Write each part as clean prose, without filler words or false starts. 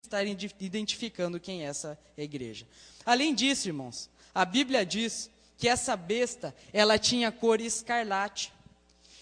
estarem identificando quem é essa igreja. Além disso, irmãos, a Bíblia diz que essa besta, ela tinha cor escarlate.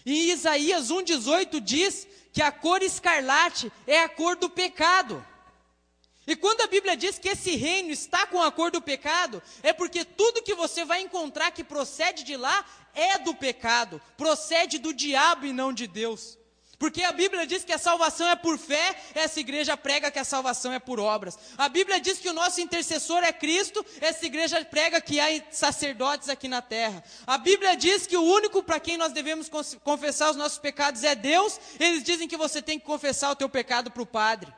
E Isaías 1,18 diz que a cor escarlate é a cor do pecado. E quando a Bíblia diz que esse reino está com a cor do pecado, é porque tudo que você vai encontrar que procede de lá é do pecado, procede do diabo e não de Deus. Porque a Bíblia diz que a salvação é por fé, essa igreja prega que a salvação é por obras. A Bíblia diz que o nosso intercessor é Cristo, essa igreja prega que há sacerdotes aqui na terra. A Bíblia diz que o único para quem nós devemos confessar os nossos pecados é Deus, eles dizem que você tem que confessar o teu pecado para o padre.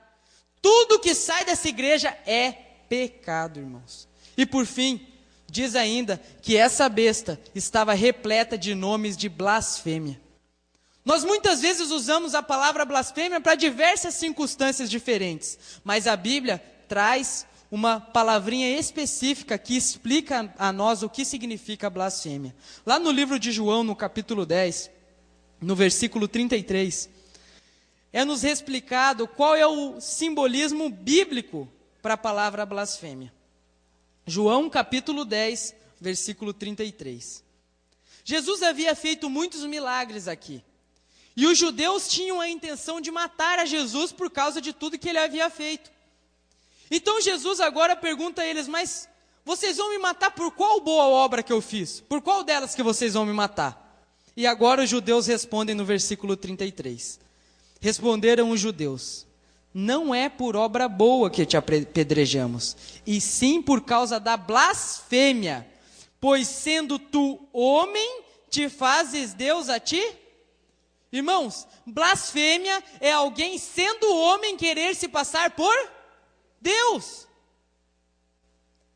Tudo que sai dessa igreja é pecado, irmãos. E por fim, diz ainda que essa besta estava repleta de nomes de blasfêmia. Nós muitas vezes usamos a palavra blasfêmia para diversas circunstâncias diferentes, mas a Bíblia traz uma palavrinha específica que explica a nós o que significa blasfêmia. Lá no livro de João, no capítulo 10, no versículo 33, é nos explicado qual é o simbolismo bíblico para a palavra blasfêmia. João capítulo 10, versículo 33. Jesus havia feito muitos milagres aqui. E os judeus tinham a intenção de matar a Jesus por causa de tudo que ele havia feito. Então Jesus agora pergunta a eles, mas vocês vão me matar por qual boa obra que eu fiz? Por qual delas que vocês vão me matar? E agora os judeus respondem no versículo 33. Responderam os judeus, não é por obra boa que te apedrejamos, e sim por causa da blasfêmia, pois sendo tu homem, te fazes Deus a ti? Irmãos, blasfêmia é alguém sendo homem querer se passar por Deus.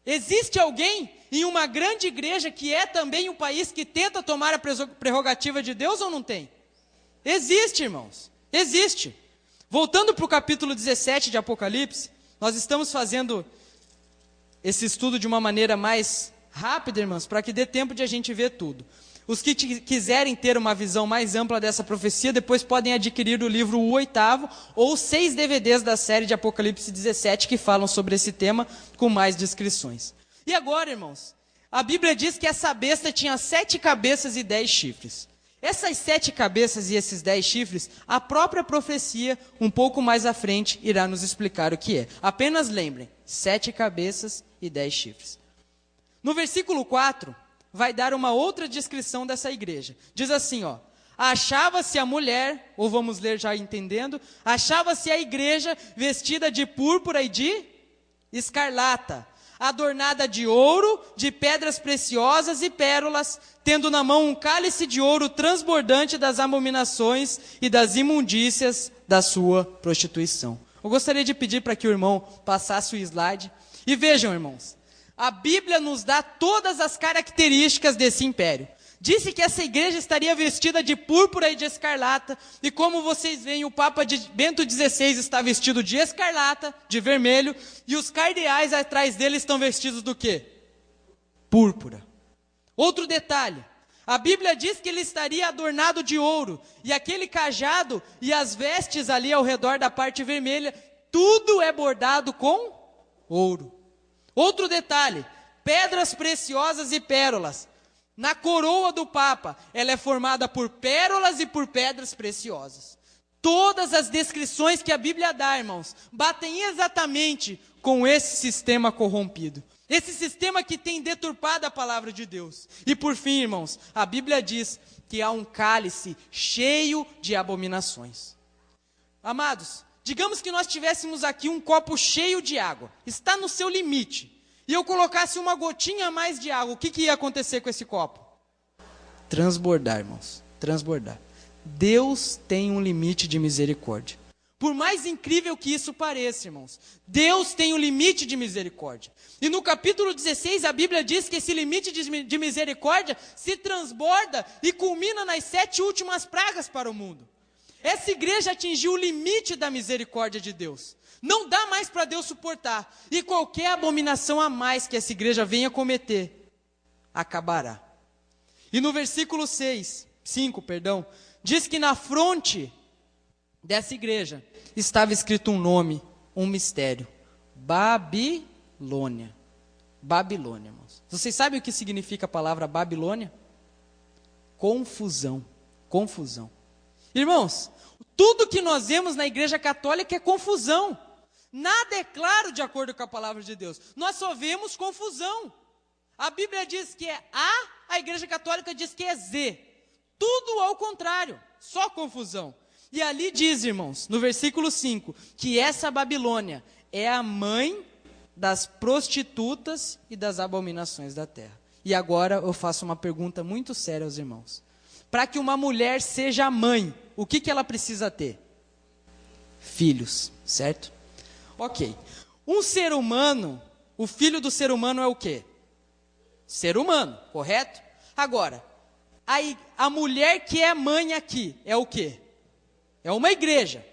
Existe alguém em uma grande igreja que é também um país que tenta tomar a prerrogativa de Deus ou não tem? Existe, irmãos, existe. Voltando para o capítulo 17 de Apocalipse, nós estamos fazendo esse estudo de uma maneira mais rápida, irmãos, para que dê tempo de a gente ver tudo. Os que quiserem ter uma visão mais ampla dessa profecia, depois podem adquirir o livro O Oitavo, ou 6 DVDs da série de Apocalipse 17, que falam sobre esse tema, com mais descrições. E agora, irmãos, a Bíblia diz que essa besta tinha 7 cabeças e 10 chifres. Essas 7 cabeças e esses 10 chifres, a própria profecia, um pouco mais à frente, irá nos explicar o que é. Apenas lembrem, 7 cabeças e 10 chifres. No versículo 4... vai dar uma outra descrição dessa igreja. Diz assim, ó, achava-se a mulher, ou vamos ler já entendendo, achava-se a igreja vestida de púrpura e de escarlata, adornada de ouro, de pedras preciosas e pérolas, tendo na mão um cálice de ouro transbordante das abominações e das imundícias da sua prostituição. Eu gostaria de pedir para que o irmão passasse o slide. E vejam, irmãos, a Bíblia nos dá todas as características desse império. Disse que essa igreja estaria vestida de púrpura e de escarlata, e como vocês veem, o Papa Bento XVI está vestido de escarlata, de vermelho, e os cardeais atrás dele estão vestidos do quê? Púrpura. Outro detalhe, a Bíblia diz que ele estaria adornado de ouro, e aquele cajado e as vestes ali ao redor da parte vermelha, tudo é bordado com ouro. Outro detalhe, pedras preciosas e pérolas. Na coroa do Papa, ela é formada por pérolas e por pedras preciosas. Todas as descrições que a Bíblia dá, irmãos, batem exatamente com esse sistema corrompido. Esse sistema que tem deturpado a palavra de Deus. E por fim, irmãos, a Bíblia diz que há um cálice cheio de abominações. Amados, digamos que nós tivéssemos aqui um copo cheio de água, está no seu limite, e eu colocasse uma gotinha a mais de água, o que ia acontecer com esse copo? Transbordar, irmãos, transbordar. Deus tem um limite de misericórdia. Por mais incrível que isso pareça, irmãos, Deus tem um limite de misericórdia. E no capítulo 16, a Bíblia diz que esse limite de misericórdia se transborda e culmina nas 7 últimas pragas para o mundo. Essa igreja atingiu o limite da misericórdia de Deus. Não dá mais para Deus suportar. E qualquer abominação a mais que essa igreja venha cometer, acabará. E no versículo 5, diz que na fronte dessa igreja estava escrito um nome um mistério. Babilônia. Babilônia, irmãos. Vocês sabem o que significa a palavra Babilônia? Confusão. Confusão. Irmãos, tudo que nós vemos na Igreja Católica é confusão. Nada é claro de acordo com a palavra de Deus. Nós só vemos confusão. A Bíblia diz que é A Igreja Católica diz que é Z. Tudo ao contrário, só confusão. E ali diz, irmãos, no versículo 5, que essa Babilônia é a mãe das prostitutas e das abominações da terra. E agora eu faço uma pergunta muito séria aos irmãos. Para que uma mulher seja mãe, o que ela precisa ter? Filhos, certo? Ok. Um ser humano, o filho do ser humano é o quê? Ser humano, correto? Agora, a mulher que é mãe aqui é o quê? É uma igreja.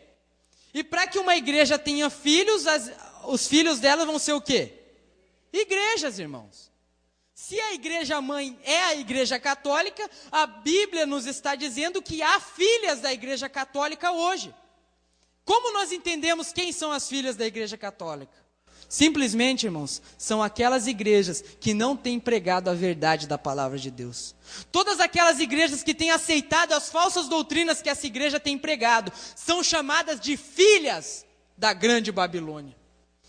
E para que uma igreja tenha filhos, os filhos dela vão ser o quê? Igrejas, irmãos. Se a igreja mãe é a Igreja Católica, a Bíblia nos está dizendo que há filhas da Igreja Católica hoje. Como nós entendemos quem são as filhas da Igreja Católica? Simplesmente, irmãos, são aquelas igrejas que não têm pregado a verdade da palavra de Deus. Todas aquelas igrejas que têm aceitado as falsas doutrinas que essa igreja tem pregado, são chamadas de filhas da grande Babilônia.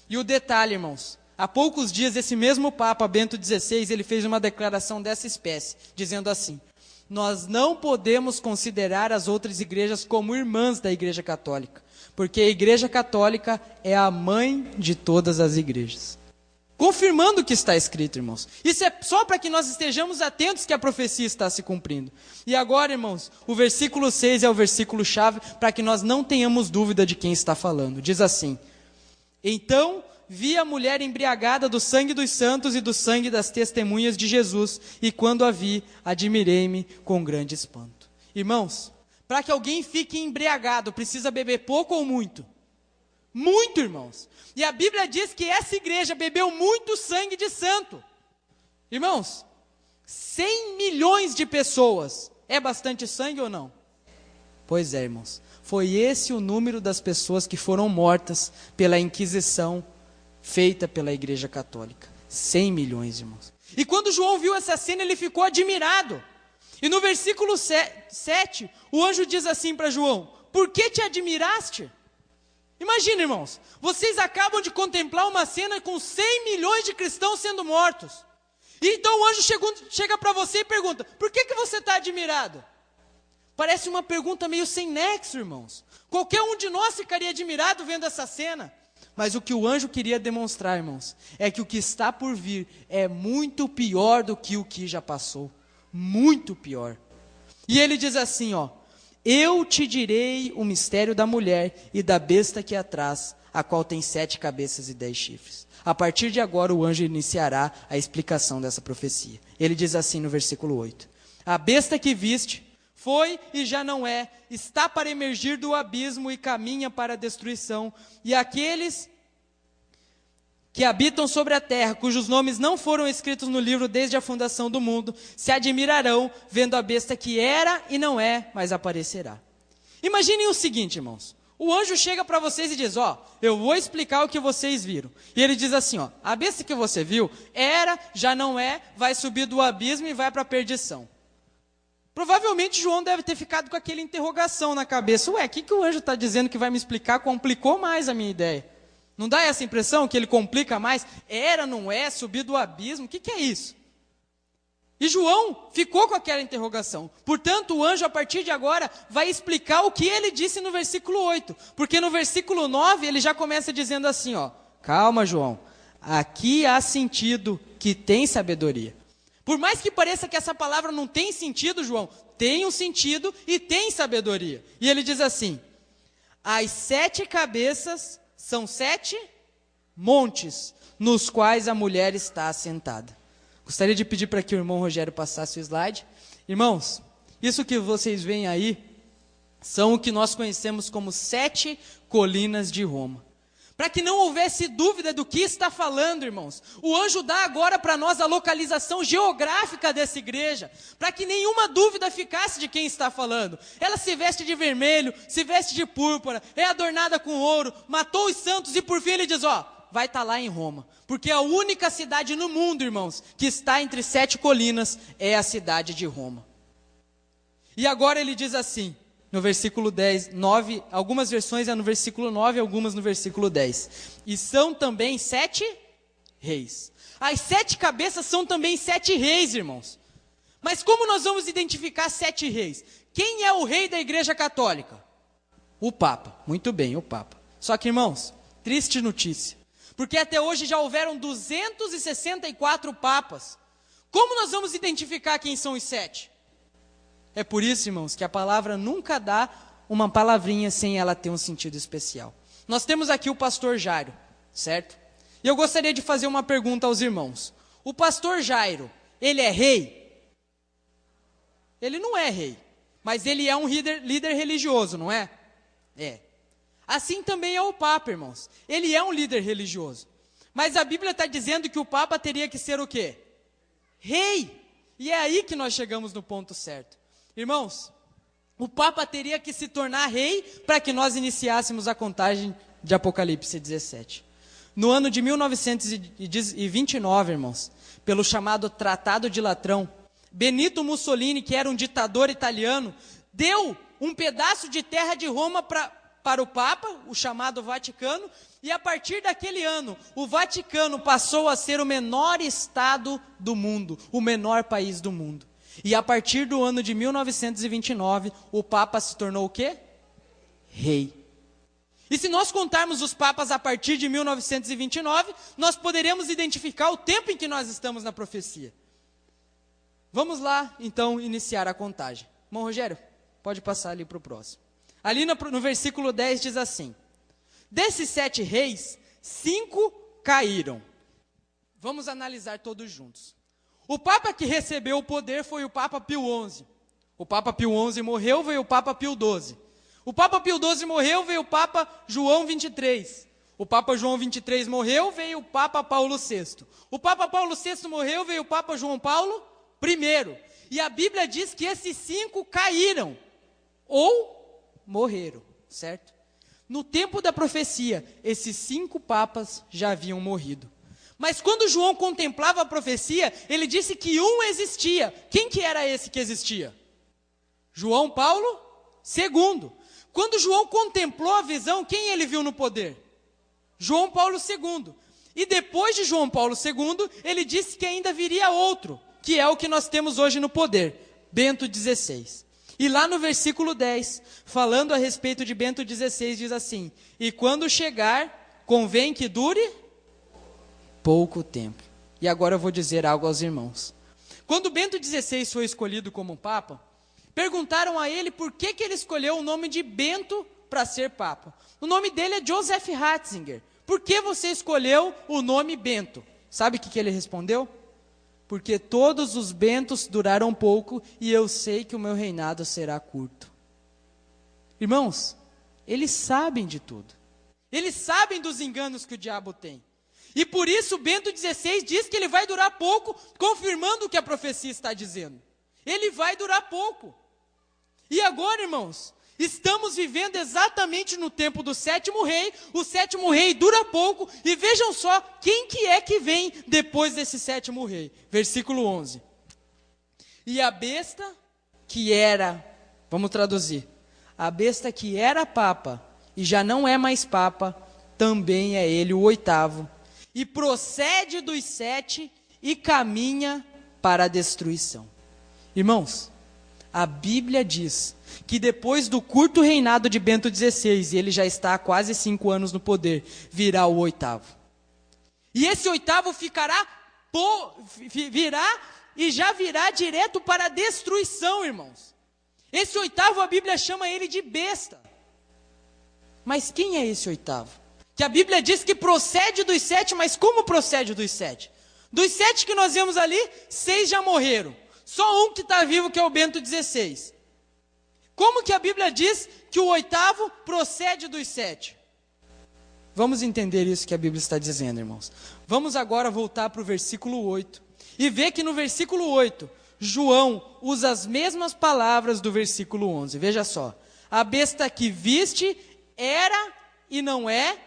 E o detalhe, irmãos, há poucos dias esse mesmo Papa, Bento XVI, ele fez uma declaração dessa espécie, dizendo assim: nós não podemos considerar as outras igrejas como irmãs da Igreja Católica, porque a Igreja Católica é a mãe de todas as igrejas. Confirmando o que está escrito, irmãos. Isso é só para que nós estejamos atentos que a profecia está se cumprindo. E agora, irmãos, o versículo 6 é o versículo chave para que nós não tenhamos dúvida de quem está falando. Diz assim: então vi a mulher embriagada do sangue dos santos e do sangue das testemunhas de Jesus, e quando a vi, admirei-me com grande espanto. Irmãos, para que alguém fique embriagado, precisa beber pouco ou muito? Muito, irmãos. E a Bíblia diz que essa igreja bebeu muito sangue de santo. Irmãos, 100 milhões de pessoas, é bastante sangue ou não? Pois é, irmãos. Foi esse o número das pessoas que foram mortas pela Inquisição feita pela Igreja Católica. 100 milhões, irmãos. E quando João viu essa cena, ele ficou admirado. E no versículo 7, o anjo diz assim para João: por que te admiraste? Imagina, irmãos, vocês acabam de contemplar uma cena com 100 milhões de cristãos sendo mortos. E então o anjo chega para você e pergunta: por que você está admirado? Parece uma pergunta meio sem nexo, irmãos. Qualquer um de nós ficaria admirado vendo essa cena. Mas o que o anjo queria demonstrar, irmãos, é que o que está por vir é muito pior do que o que já passou. Muito pior. E ele diz assim, ó: eu te direi o mistério da mulher e da besta que a traz, a qual tem 7 cabeças e 10 chifres. A partir de agora o anjo iniciará a explicação dessa profecia. Ele diz assim no versículo 8: a besta que viste foi e já não é, está para emergir do abismo e caminha para a destruição, e aqueles que habitam sobre a terra, cujos nomes não foram escritos no livro desde a fundação do mundo, se admirarão vendo a besta que era e não é, mas aparecerá. Imaginem o seguinte, irmãos: o anjo chega para vocês e diz: ó, eu vou explicar o que vocês viram. E ele diz assim, ó: a besta que você viu era, já não é, vai subir do abismo e vai para a perdição. Provavelmente João deve ter ficado com aquela interrogação na cabeça: ué, o que o anjo está dizendo que vai me explicar? Complicou mais a minha ideia. Não dá essa impressão que ele complica mais? Era, não é, subir do abismo, o que é isso? E João ficou com aquela interrogação. Portanto, o anjo, a partir de agora, vai explicar o que ele disse no versículo 8. Porque no versículo 9, ele já começa dizendo assim, ó: calma, João, aqui há sentido que tem sabedoria. Por mais que pareça que essa palavra não tem sentido, João, tem um sentido e tem sabedoria. E ele diz assim: as 7 cabeças são 7 montes, nos quais a mulher está assentada. Gostaria de pedir para que o irmão Rogério passasse o slide. Irmãos, isso que vocês veem aí, são o que nós conhecemos como 7 colinas de Roma. para que não houvesse dúvida do que está falando, irmãos. O anjo dá agora para nós a localização geográfica dessa igreja, para que nenhuma dúvida ficasse de quem está falando. Ela se veste de vermelho, se veste de púrpura, é adornada com ouro, matou os santos e por fim ele diz, vai estar lá em Roma. Porque a única cidade no mundo, irmãos, que está entre 7 colinas é a cidade de Roma. E agora ele diz assim, no versículo 10, 9, algumas versões é no versículo 9, algumas no versículo 10. E são também 7 reis. As 7 cabeças são também 7 reis, irmãos. Mas como nós vamos identificar 7 reis? Quem é o rei da Igreja Católica? O Papa. Muito bem, o Papa. Só que, irmãos, triste notícia. Porque até hoje já houveram 264 papas. Como nós vamos identificar quem são os 7? É por isso, irmãos, que a palavra nunca dá uma palavrinha sem ela ter um sentido especial. Nós temos aqui o pastor Jairo, certo? E eu gostaria de fazer uma pergunta aos irmãos. O pastor Jairo, ele é rei? Ele não é rei, mas ele é um líder religioso, não é? É. Assim também é o Papa, irmãos. Ele é um líder religioso. Mas a Bíblia está dizendo que o Papa teria que ser o quê? Rei. E é aí que nós chegamos no ponto certo. Irmãos, o Papa teria que se tornar rei para que nós iniciássemos a contagem de Apocalipse 17. No ano de 1929, irmãos, pelo chamado Tratado de Latrão, Benito Mussolini, que era um ditador italiano, deu um pedaço de terra de Roma para o Papa, o chamado Vaticano, e a partir daquele ano, o Vaticano passou a ser o menor estado do mundo, o menor país do mundo. E a partir do ano de 1929, o Papa se tornou o quê? Rei. E se nós contarmos os papas a partir de 1929, nós poderemos identificar o tempo em que nós estamos na profecia. Vamos lá, então, iniciar a contagem. Irmão Rogério, pode passar ali para o próximo. Ali no versículo 10 diz assim, desses 7 reis, 5 caíram. Vamos analisar todos juntos. O Papa que recebeu o poder foi o Papa Pio XI. O Papa Pio XI morreu, veio o Papa Pio XII. O Papa Pio XII morreu, veio o Papa João XXIII. O Papa João XXIII morreu, veio o Papa Paulo VI. O Papa Paulo VI morreu, veio o Papa João Paulo I. E a Bíblia diz que esses 5 caíram ou morreram, certo? No tempo da profecia, esses 5 papas já haviam morrido. Mas quando João contemplava a profecia, ele disse que um existia. Quem que era esse que existia? João Paulo II. Quando João contemplou a visão, quem ele viu no poder? João Paulo II. E depois de João Paulo II, ele disse que ainda viria outro, que é o que nós temos hoje no poder, Bento XVI. E lá no versículo 10, falando a respeito de Bento XVI, diz assim, e quando chegar, convém que dure pouco tempo. E agora eu vou dizer algo aos irmãos. Quando Bento XVI foi escolhido como Papa, perguntaram a ele por que ele escolheu o nome de Bento para ser Papa. O nome dele é Joseph Ratzinger. Por que você escolheu o nome Bento? Sabe o que ele respondeu? Porque todos os Bentos duraram pouco e eu sei que o meu reinado será curto. Irmãos, eles sabem de tudo. Eles sabem dos enganos que o diabo tem. E por isso Bento XVI diz que ele vai durar pouco, confirmando o que a profecia está dizendo. Ele vai durar pouco. E agora, irmãos, estamos vivendo exatamente no tempo do 7º rei. O 7º rei dura pouco. E vejam só, quem que é que vem depois desse 7º rei? Versículo 11. E a besta que era, vamos traduzir, a besta que era papa e já não é mais papa, também é ele o 8º. E procede dos 7 e caminha para a destruição. Irmãos, a Bíblia diz que depois do curto reinado de Bento XVI, e ele já está há quase 5 anos no poder, virá o 8º. E esse 8º virá e já virá direto para a destruição, irmãos. Esse 8º, a Bíblia chama ele de besta. Mas quem é esse 8º? Que a Bíblia diz que procede dos 7, mas como procede dos 7? Dos 7 que nós vemos ali, 6 já morreram. Só um que está vivo, que é o Bento XVI. Como que a Bíblia diz que o 8º procede dos 7? Vamos entender isso que a Bíblia está dizendo, irmãos. Vamos agora voltar para o versículo 8 e ver que no versículo 8, João usa as mesmas palavras do versículo 11. Veja só. A besta que viste era e não é,